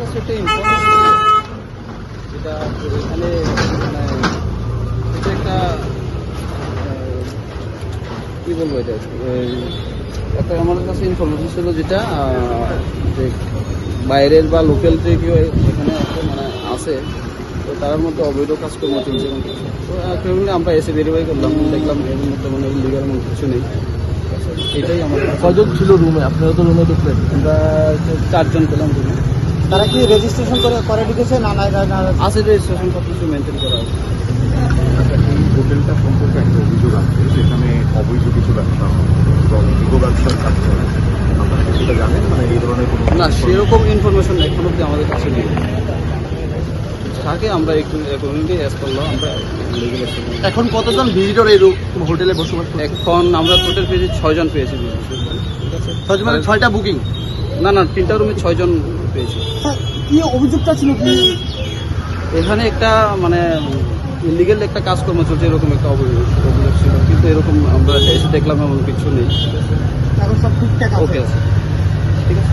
কাছে একটা ইনফরমেশন যেটা এখানে মানে এটা একটা কী বলবো এটা একটা আমার কাছে ইনফরমেশন ছিল যেটা যে বাইরের বা লোকাল যে কেউ এখানে একটা মানে আছে তো তার মধ্যে অবৈধ কাজকর্ম চলছে এবং কিছু তো ফ্যামিলি আমরা এসে ভেরিফাই করলাম দেখলাম এর মধ্যে মানে ইলিগাল মনে কিছু নেই। এটাই আমার কজন ছিল রুমে? আপনারা তো রুমে ঢুকলেন, আমরা 4 জন পেলাম রুমে। তারা কি রেজিস্ট্রেশন করে ঢুকেছে না আছে রেজিস্ট্রেশন সব কিছু মেনটেন করা আছে। এই হোটেলটা সম্পর্কে একটা অভিযোগ আছে, সেখানে অবৈধ কিছু ব্যবসা এবং যুব ব্যবসার কাজ চলে। আপনারা কি সেটা জানেন? মানে এই ধরনের কোনো না সেরকম ইনফরমেশন এখন অব্দি আমাদের কাছে নেই। থাকে আমরা একটু অ্যাকর্ডিংলি অ্যাজ করলাম আমরা লিগ্যাল অ্যাকশন। এখন কতজন ভিজিটর এই হোটেলে বসবাস করে? এখন আমরা টোটাল পেয়েছি 6 জন পেয়েছি। ঠিক আছে, 6 মানে 6টা বুকিং? না 3টা রুমে 6 জন পেয়েছি। কি অভিযোগটা ছিল? কি এখানে একটা মানে ইলিগেল একটা কাজকর্ম চলছে এরকম একটা অভিযোগ ছিল, কিন্তু এরকম আমরা এসে দেখলাম এমন কিছু নেই। এখন সব ঠিকঠাক আছে? ওকে আছে, ঠিক আছে।